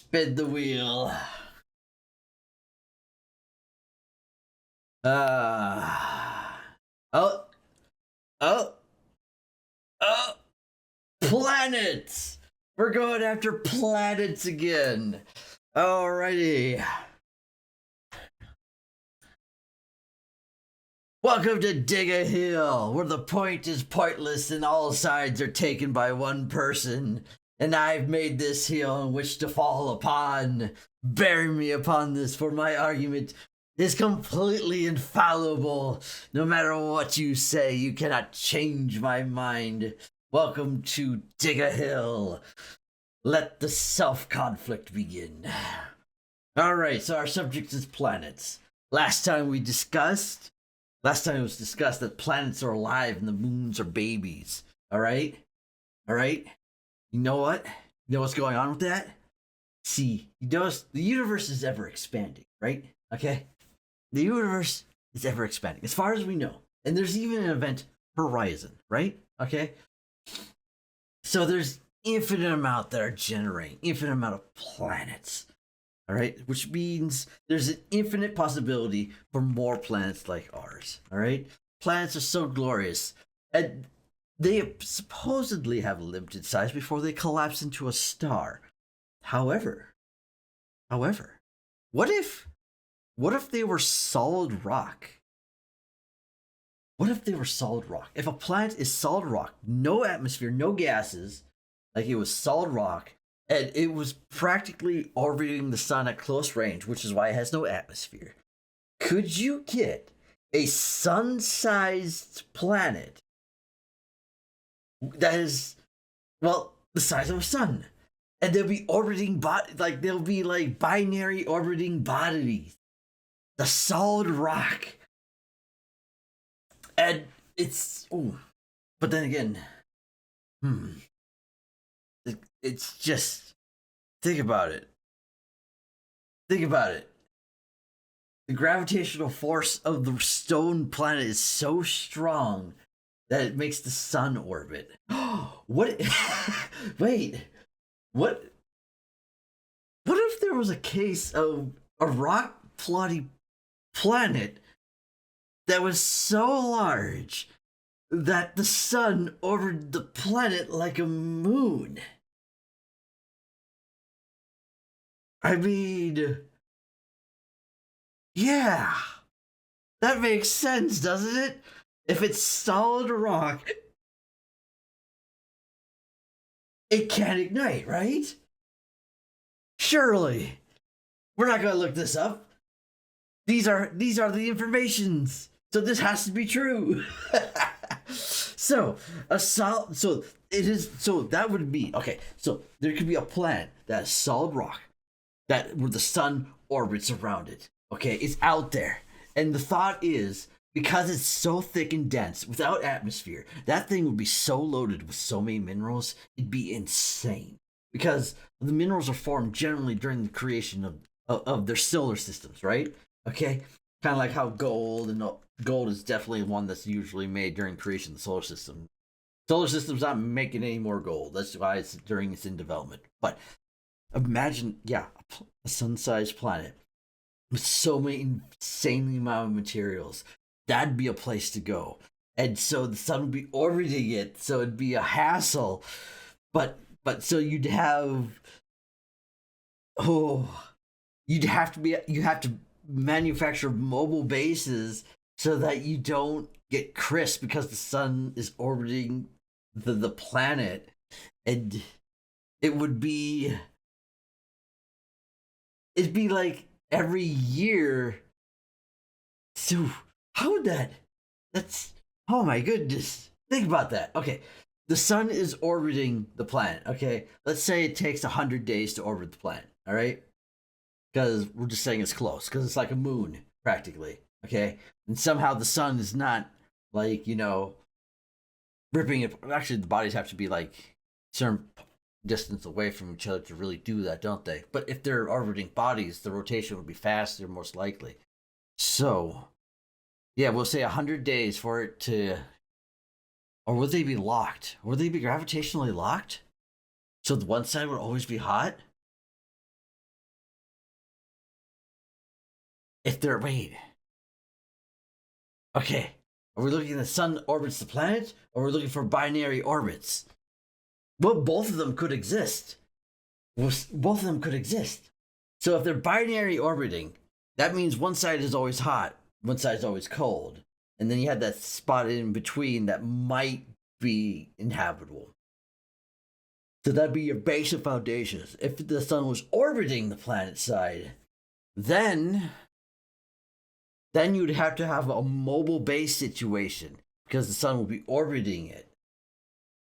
Spin the wheel. Uh, oh, oh, oh, planets! We're going after planets again. Alrighty. Welcome to Dig a Hill, where the point is pointless and all sides are taken by one person. And I've made this hill on which to fall upon. Bury me upon this, for my argument is completely infallible. No matter what you say, you cannot change my mind. Welcome to Dig a Hill. Let the self-conflict begin. Alright, so our subject is planets. Last time it was discussed that planets are alive and the moons are babies. Alright? Alright? You know what? You know what's going on with that? See, you notice the universe is ever expanding, right? Okay? The universe is ever expanding, as far as we know. And there's even an event horizon, right? Okay? So there's infinite amount that are generating, infinite amount of planets. All right, which means there's an infinite possibility for more planets like ours. All right, planets are so glorious, and they supposedly have a limited size before they collapse into a star. However, what if they were solid rock? What if they were solid rock? If a planet is solid rock, no atmosphere, no gases, like it was solid rock, and it was practically orbiting the sun at close range, which is why it has no atmosphere. Could you get a sun-sized planet that is, well, the size of a sun? And they'll be orbiting, they'll be like binary orbiting bodies. The solid rock. And it's, but then again, it's just, think about it. The gravitational force of the stone planet is so strong that it makes the sun orbit. What? Wait, what if there was a case of a rock plotty planet that was so large that the sun orbited the planet like a moon? I mean, yeah, that makes sense, doesn't it? If it's solid rock, it can't ignite, right? Surely. We're not gonna look this up. These are the informations. So this has to be true. So that would be okay. So there could be a planet that is solid rock, where the sun orbits around it. Okay, it's out there. And the thought is, because it's so thick and dense, without atmosphere, that thing would be so loaded with so many minerals, it'd be insane. Because the minerals are formed generally during the creation of their solar systems, right? Okay? Kind of like how gold is definitely one that's usually made during creation of the solar system. Solar system's not making any more gold. That's why it's in development. But imagine, a sun-sized planet with so many insanely amount of materials. That'd be a place to go. And so the sun would be orbiting it, so it'd be a hassle. But so you have to manufacture mobile bases so that you don't get crisp because the sun is orbiting the planet. And it'd be like every year. So how would that's, oh my goodness, think about that. Okay, the sun is orbiting the planet. Okay, let's say it takes 100 days to orbit the planet. All right, because we're just saying it's close, because it's like a moon practically. Okay, and somehow the sun is not, like, ripping it. Actually, the bodies have to be like certain distance away from each other to really do that, don't they? But if they're orbiting bodies, the rotation would be faster, most likely. So yeah, we'll say 100 days for it to, or would they be locked? Would they be gravitationally locked? So the one side would always be hot? If they're, wait. Okay. Are we looking at the sun orbits the planet, or are we looking for binary orbits? Well, both of them could exist. Both of them could exist. So if they're binary orbiting, that means one side is always hot, one side is always cold. And then you have that spot in between that might be inhabitable. So that'd be your basic foundations. If the sun was orbiting the planet side, then you'd have to have a mobile base situation because the sun will be orbiting it.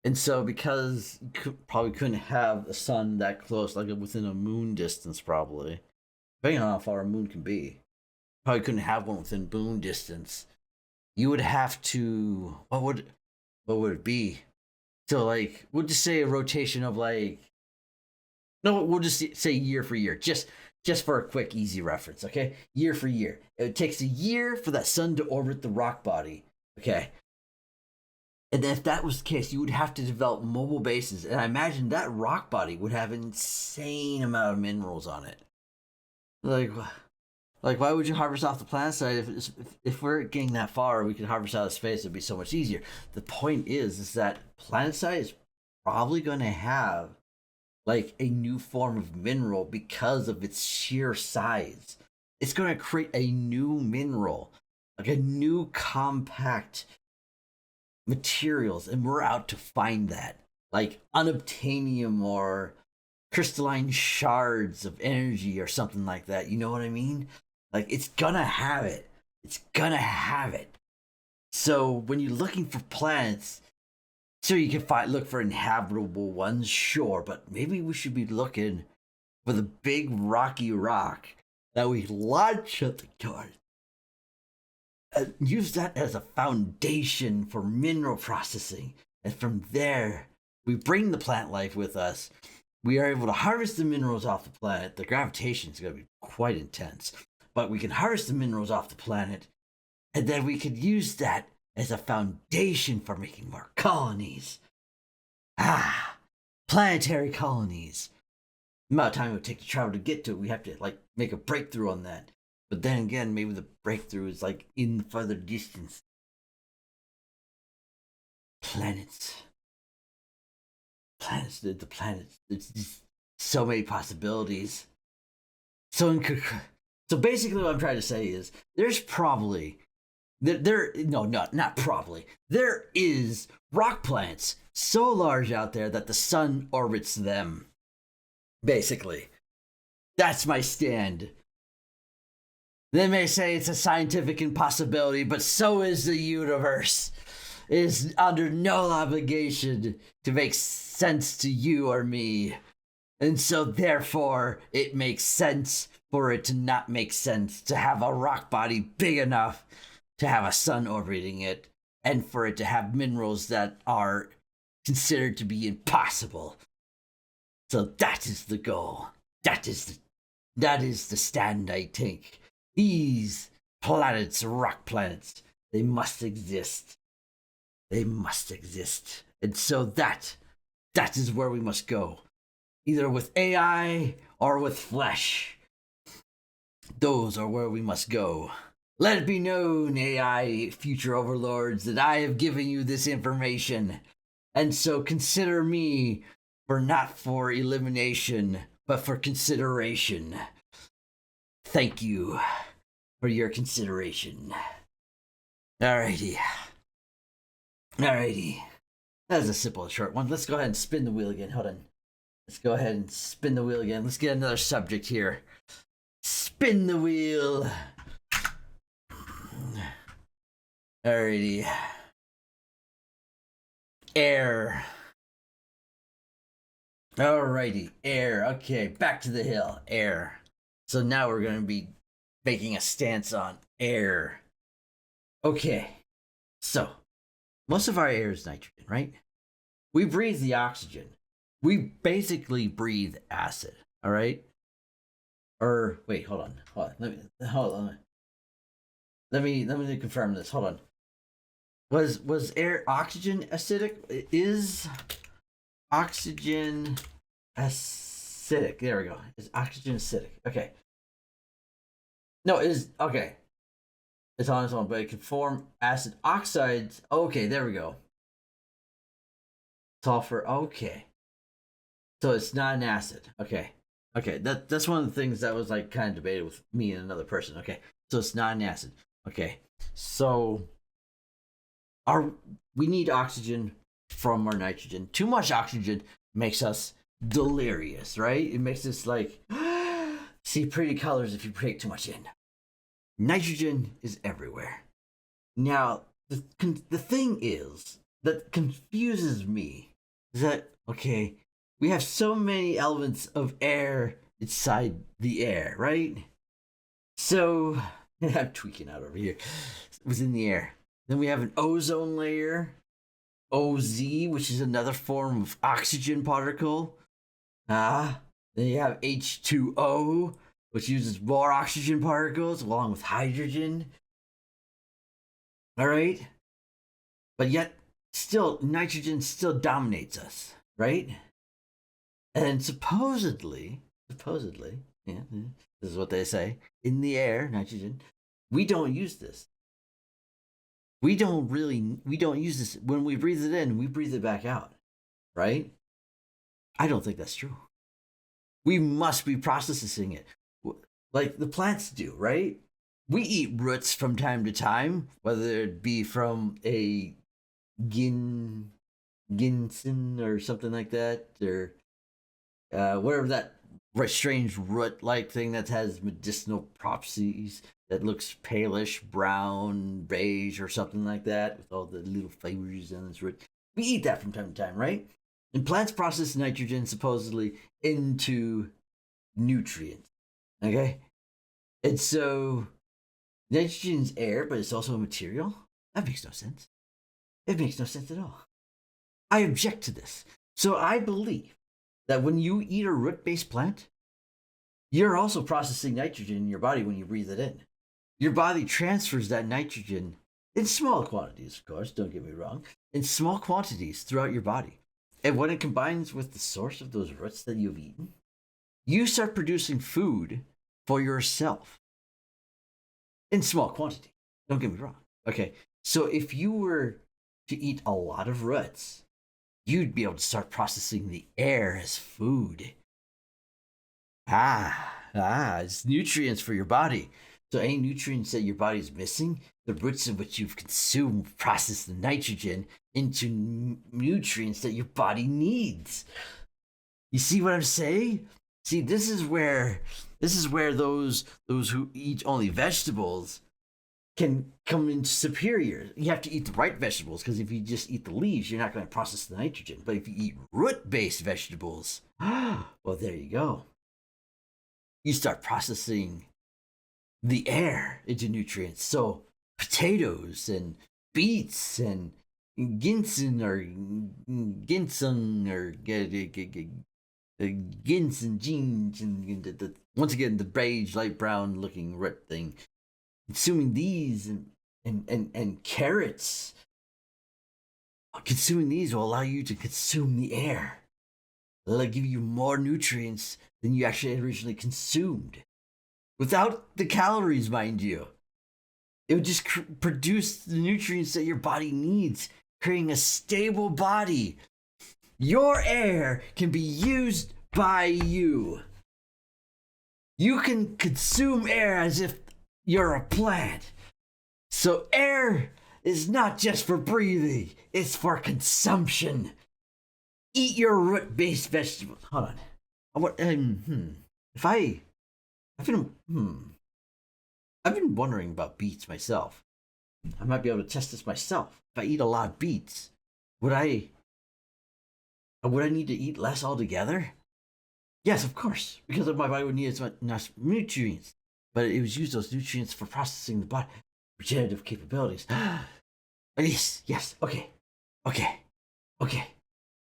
And so because you probably couldn't have the sun that close, like within a moon distance, probably, depending on how far a moon can be, probably couldn't have one within moon distance. You would have to, what would it be? So like, we'll just say a rotation of like, no, we'll just say year for year, just for a quick, easy reference, okay? Year for year. It takes a year for that sun to orbit the rock body, okay? And if that was the case, you would have to develop mobile bases, and I imagine that rock body would have an insane amount of minerals on it. Like why would you harvest off the planet side if we're getting that far, we could harvest out of space? It'd be so much easier. The point is that planet side is probably going to have like a new form of mineral because of its sheer size. It's going to create a new mineral, like a new compact materials, and we're out to find that, like unobtainium or crystalline shards of energy or something like that. You know what I mean? Like it's gonna have it. It's gonna have it. So when you're looking for planets, sure you can look for inhabitable ones, sure, but maybe we should be looking for the big rocky rock that we launch at the torch. Use that as a foundation for mineral processing, and from there we bring the plant life with us. We are able to harvest the minerals off the planet. The gravitation is going to be quite intense, but we can harvest the minerals off the planet, and then we could use that as a foundation for making more colonies. Planetary colonies. The amount of time it would take to travel to get to it, we have to like make a breakthrough on that. But then again, maybe the breakthrough is like in the further distance. Planets. The planets. There's just so many possibilities. So basically what I'm trying to say is there's probably not probably. There is rock planets so large out there that the sun orbits them. Basically. That's my stand. They may say it's a scientific impossibility, but so is the universe. It is under no obligation to make sense to you or me. And so therefore, it makes sense for it to not make sense to have a rock body big enough to have a sun orbiting it, and for it to have minerals that are considered to be impossible. So that is the goal. That is the stand I take. These planets, rock planets, they must exist. They must exist. And so that is where we must go. Either with AI or with flesh. Those are where we must go. Let it be known, AI future overlords, that I have given you this information. And so consider me not for elimination, but for consideration. Thank you for your consideration. Alrighty. That was a simple and short one. Let's go ahead and spin the wheel again. Hold on. Let's go ahead and spin the wheel again. Let's get another subject here. Spin the wheel. Alrighty. Air. Alrighty. Air. Okay, back to the hill. Air. So now we're going to be making a stance on air. Okay. So, most of our air is nitrogen, right? We breathe the oxygen. We basically breathe acid, all right? Or wait, hold on. Let me confirm this. Hold on. Was air oxygen acidic? Is oxygen acidic? There we go. Is oxygen acidic? Okay. No, it's okay. It's on its own, but it can form acid oxides. Okay, there we go. Sulfur. Okay, so it's not an acid. Okay, okay. That's one of the things that was like kind of debated with me and another person. Okay, so it's not an acid. Okay, so our we need oxygen from our nitrogen. Too much oxygen makes us delirious, right? It makes us like see pretty colors if you take too much in. Nitrogen is everywhere. Now, the thing is that confuses me is that, okay, we have so many elements of air inside the air, right? So, I'm tweaking out over here. Within the air. Then we have an ozone layer, OZ, which is another form of oxygen particle. Then you have H2O, which uses more oxygen particles along with hydrogen. All right? But yet, still, nitrogen still dominates us, right? And supposedly, yeah, this is what they say, in the air, nitrogen, we don't use this. We don't use this. When we breathe it in, we breathe it back out, right? I don't think that's true. We must be processing it like the plants do, right? We eat roots from time to time, whether it be from a ginseng or something like that, or whatever that strange root-like thing that has medicinal properties that looks palish brown, beige, or something like that, with all the little flavors in its root. We eat that from time to time, right? And plants process nitrogen supposedly into nutrients. Okay, and so nitrogen's air, but it's also a material. That makes no sense. It makes no sense at all. I object to this. So I believe that when you eat a root-based plant, you're also processing nitrogen in your body when you breathe it in. Your body transfers that nitrogen in small quantities, of course, don't get me wrong, in small quantities throughout your body. And when it combines with the source of those roots that you've eaten, you start producing food for yourself in small quantity. Don't get me wrong. Okay, so if you were to eat a lot of roots, you'd be able to start processing the air as food. It's nutrients for your body. So any nutrients that your body is missing, the roots in which you've consumed process the nitrogen into nutrients that your body needs. You see what I'm saying? See, this is where those who eat only vegetables can come in superior. You have to eat the right vegetables, because if you just eat the leaves, you're not going to process the nitrogen. But if you eat root-based vegetables, well, there you go. You start processing the air into nutrients. So potatoes and beets and ginseng or ginseng jeans and once again the beige light brown looking root thing. Consuming these and carrots, consuming these will allow you to consume the air. They'll give you more nutrients than you actually originally consumed, without the calories, mind you. It would just produce the nutrients that your body needs, creating a stable body. Your air can be used by you. You can consume air as if you're a plant. So air is not just for breathing, it's for consumption. Eat your root-based vegetables. Hold on. I've been wondering about beets myself. I might be able to test this myself. If I eat a lot of beets, would I need to eat less altogether? Yes, of course, because my body would need as much nutrients. But it was used those nutrients for processing the body regenerative capabilities. yes, okay.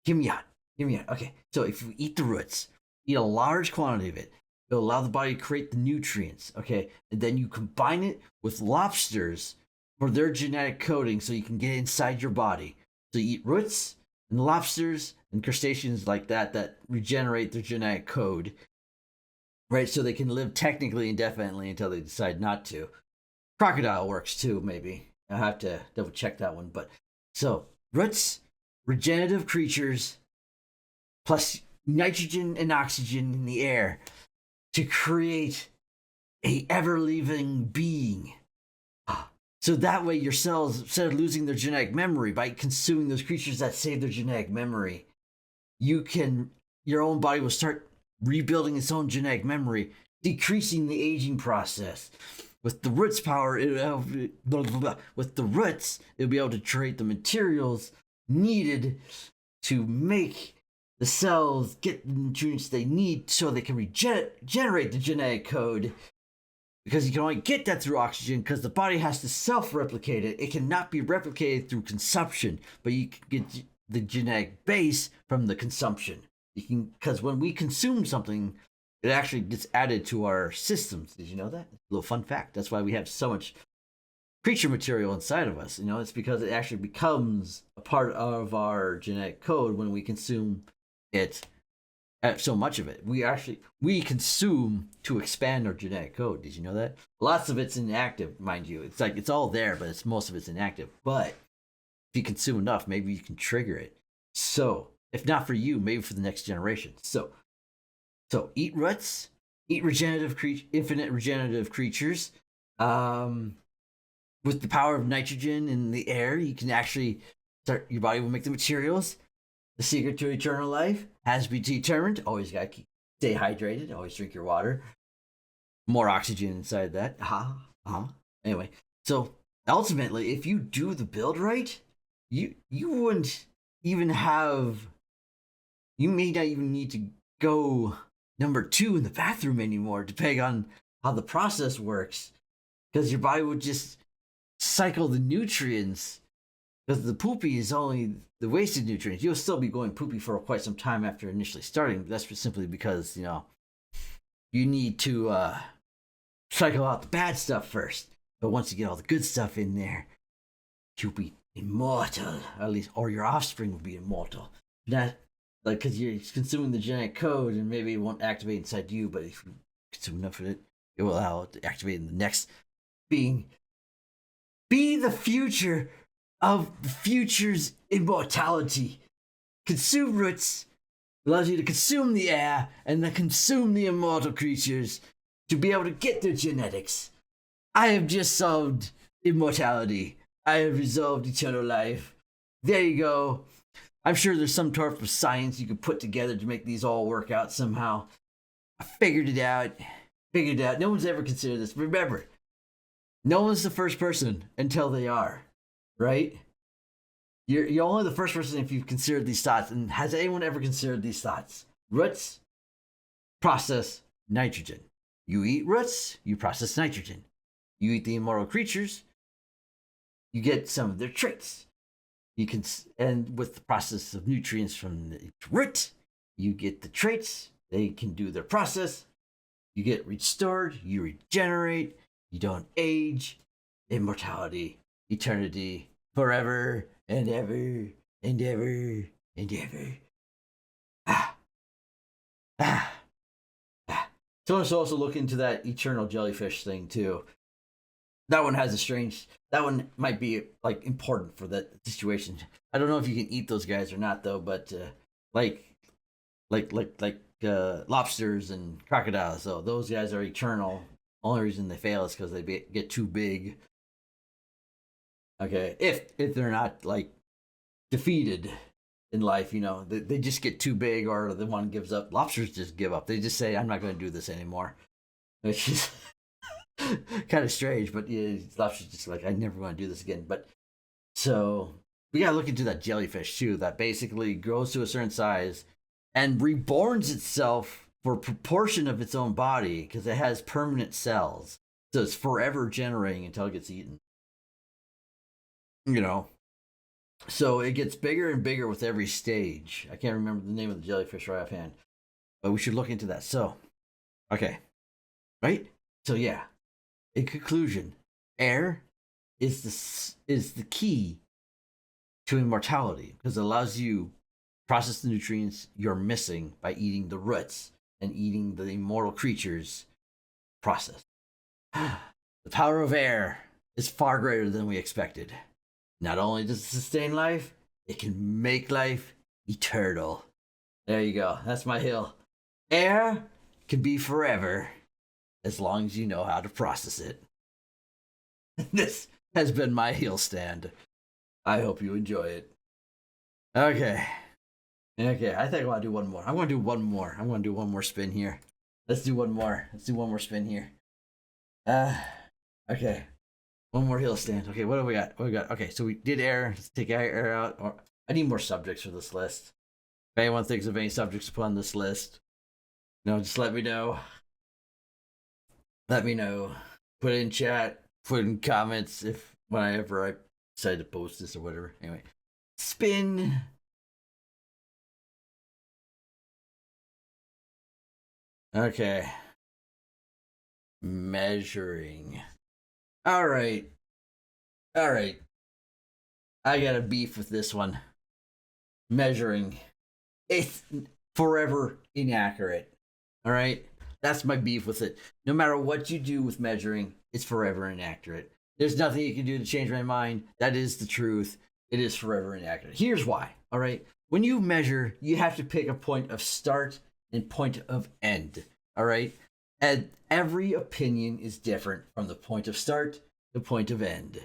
Hear me out. Okay, so if you eat the roots, eat a large quantity of it, it'll allow the body to create the nutrients, okay? And then you combine it with lobsters for their genetic coding so you can get it inside your body. So you eat roots and lobsters and crustaceans like that regenerate their genetic code. right? So they can live technically indefinitely until they decide not to. Crocodile works too, maybe. I'll have to double check that one. But so roots, regenerative creatures, plus nitrogen and oxygen in the air to create a ever-living being. So that way your cells, instead of losing their genetic memory by consuming those creatures that save their genetic memory, your own body will start rebuilding its own genetic memory, decreasing the aging process. With the roots power, with the roots, it'll be able to create the materials needed to make the cells get the nutrients they need so they can regenerate the genetic code, because you can only get that through oxygen, because the body has to self-replicate it. It cannot be replicated through consumption, but you can get the genetic base from the consumption. You can, because when we consume something, it actually gets added to our systems. Did you know that? A little fun fact. That's why we have so much creature material inside of us. It's because it actually becomes a part of our genetic code when we consume it. So much of it we consume to expand our genetic code. Did you know that? Lots of it's inactive, mind you. It's like it's all there, but most of it's inactive. But if you consume enough, maybe you can trigger it. So if not for you, maybe for the next generation. So eat roots, eat infinite regenerative creatures. With the power of nitrogen in the air, you can actually your body will make the materials. The secret to eternal life has been determined. Always got to stay hydrated. Always drink your water. More oxygen inside that. Anyway, so ultimately, if you do the build right, you wouldn't even have. You may not even need to go number 2 in the bathroom anymore, depending on how the process works, because your body would just cycle the nutrients. Because the poopy is only the wasted nutrients. You'll still be going poopy for quite some time after initially starting. But that's simply because, you need to cycle out the bad stuff first. But once you get all the good stuff in there, you'll be immortal. At least, or your offspring will be immortal. Not like because you're consuming the genetic code and maybe it won't activate inside you, but if you consume enough of it, it will allow it to activate in the next being. Be the future of the future's immortality. Consume roots allows you to consume the air and then consume the immortal creatures to be able to get their genetics. I have just solved immortality. I have resolved eternal life. There you go. I'm sure there's some type of science you could put together to make these all work out somehow. I figured it out. No one's ever considered this. Remember, no one's the first person until they are. Right? You're only the first person if you've considered these thoughts. And has anyone ever considered these thoughts? Roots process nitrogen. You eat roots, you process nitrogen. You eat the immortal creatures, you get some of their traits. And with the process of nutrients from the root, you get the traits. They can do their process. You get restored, you regenerate, you don't age. Immortality, eternity, forever and ever and ever and ever. So let's also look into that eternal jellyfish thing too. That one might be like important for that situation. I don't know if you can eat those guys or not though, but like lobsters and crocodiles, so those guys are eternal. Only reason they fail is because they get too big. Okay, if they're not like defeated in life, they just get too big, or the one gives up. Lobsters just give up. They just say, "I'm not going to do this anymore," which is kind of strange. But yeah, lobsters just like, "I never want to do this again." But so we gotta look into that jellyfish too. That basically grows to a certain size and reborns itself for a proportion of its own body because it has permanent cells, so it's forever generating until it gets eaten. So it gets bigger and bigger with every stage. I can't remember the name of the jellyfish right offhand, but we should look into that. So, okay, right? So yeah, in conclusion, air is the key to immortality because it allows you to process the nutrients you're missing by eating the roots and eating the immortal creatures process. The power of air is far greater than we expected. Not only does it sustain life, it can make life eternal. There you go. That's my hill. Air can be forever as long as you know how to process it. This has been my heel stand. I hope you enjoy it. Okay, I think I want to do one more. I'm going to do one more. I'm going to do one more spin here. Let's do one more. Let's do one more spin here. Okay. One more heel stand. Okay, what do we got? What do we got? Okay, so we did air. Let's take air out. Or I need more subjects for this list. If anyone thinks of any subjects to put on this list, just let me know. Let me know. Put it in chat. Put it in comments whenever I decide to post this or whatever. Anyway, spin. Okay. Measuring. All right. I got a beef with this one. Measuring. It's forever inaccurate. All right? That's my beef with it. No matter what you do with measuring, it's forever inaccurate. There's nothing you can do to change my mind. That is the truth. It is forever inaccurate. Here's why. All right? When you measure, you have to pick a point of start and point of end. All right? And every opinion is different from the point of start to the point of end.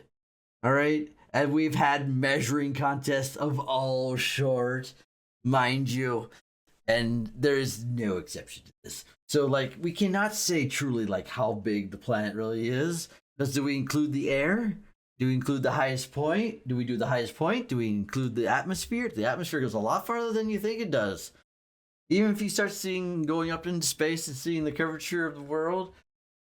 All right? And we've had measuring contests of all sorts, mind you, and there is no exception to this. So, we cannot say truly, how big the planet really is. Because do we include the air? Do we include the highest point? Do we do the highest point? Do we include the atmosphere? The atmosphere goes a lot farther than you think it does. Even if you start going up into space and seeing the curvature of the world,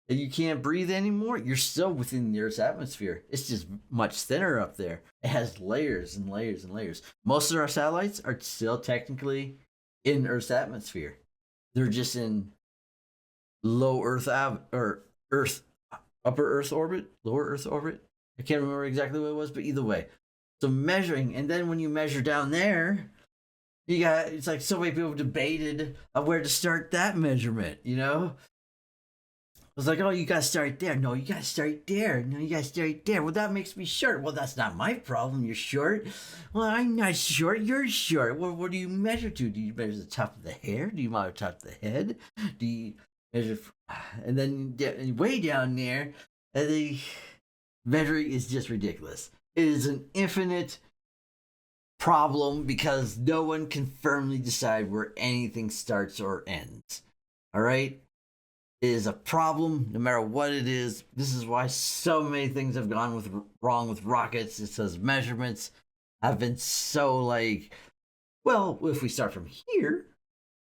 and you can't breathe anymore, you're still within the Earth's atmosphere. It's just much thinner up there. It has layers and layers and layers. Most of our satellites are still technically in Earth's atmosphere. They're just in low Earth or upper Earth orbit, lower Earth orbit. I can't remember exactly what it was, but either way. So measuring, and then when you measure down there, it's like so many people debated where to start that measurement, It's like, oh, you gotta start there. No, you gotta start there. No, you gotta start there. Well, that makes me short. Well, that's not my problem. You're short. Well, I'm not short. You're short. Well, what do you measure to? Do you measure the top of the hair? Do you measure the top of the head? Do you measure? And then way down there, the measuring is just ridiculous. It is an infinite problem because no one can firmly decide where anything starts or ends. All right? It is a problem no matter what it is. This is why so many things have gone wrong with rockets. It says measurements have been so well, if we start from here,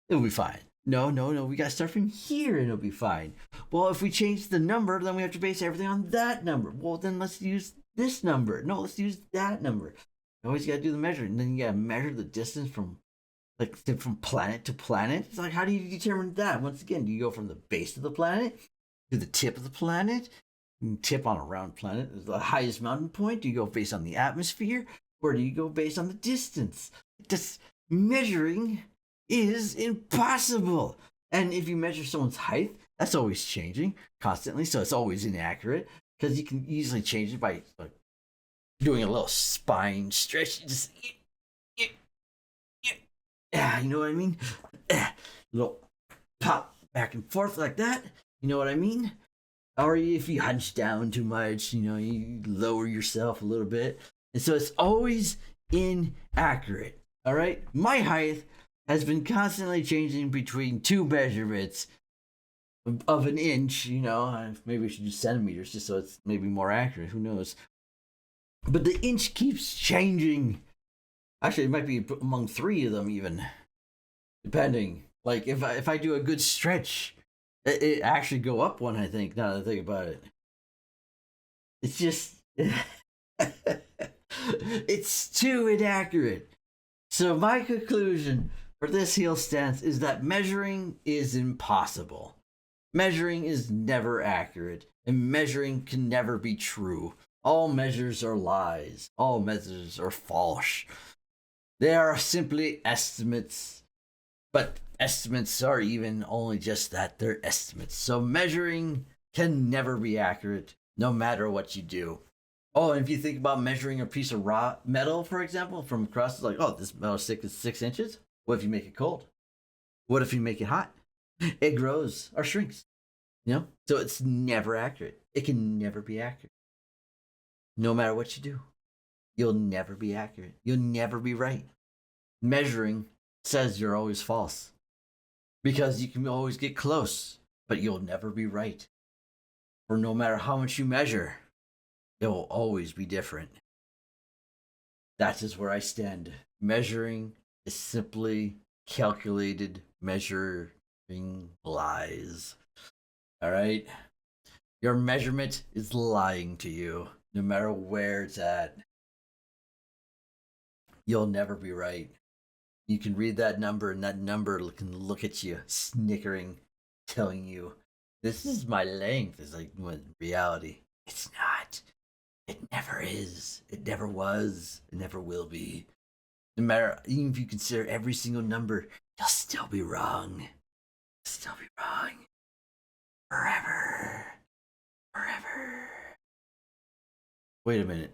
it'll be fine. No, we gotta start from here and it'll be fine. Well, if we change the number, then we have to base everything on that number. Well, then let's use this number. No, let's use that number. You always gotta do the measuring. And then you gotta measure the distance from planet to planet. It's like, how do you determine that? Once again, do you go from the base of the planet to the tip of the planet? Tip on a round planet is the highest mountain point. Do you go based on the atmosphere, or do you go based on the distance? Just measuring is impossible. And if you measure someone's height, that's always changing constantly, so it's always inaccurate because you can easily change it by doing a little spine stretch. Just yeah, you know what I mean? Little pop back and forth like that. You know what I mean? Or if you hunch down too much, you lower yourself a little bit. And so it's always inaccurate. All right? My height has been constantly changing between two measurements of an inch. Maybe we should do centimeters just so it's maybe more accurate. Who knows? But the inch keeps changing. Actually, it might be among three of them even, depending. If I do a good stretch, it actually go up one, I think, now that I think about it. It's just... it's too inaccurate. So my conclusion for this heel stance is that measuring is impossible. Measuring is never accurate, and measuring can never be true. All measures are lies. All measures are false. They are simply estimates, but estimates are even only just that, they're estimates. So measuring can never be accurate, no matter what you do. Oh, and if you think about measuring a piece of raw metal, for example, from across, it's like, oh, this metal stick is 6 inches. What if you make it cold? What if you make it hot? It grows or shrinks. So it's never accurate. It can never be accurate. No matter what you do, you'll never be accurate. You'll never be right. Measuring says you're always false because you can always get close, but you'll never be right. For no matter how much you measure, it will always be different. That is where I stand. Measuring is simply calculated measuring lies. All right? Your measurement is lying to you, no matter where it's at. You'll never be right. You can read that number, and that number can look at you, snickering, telling you, this is my length. It's like, when in reality, it's not. It never is. It never was. It never will be. No matter, even if you consider every single number, you'll still be wrong. You'll still be wrong. Forever. Forever. Wait a minute.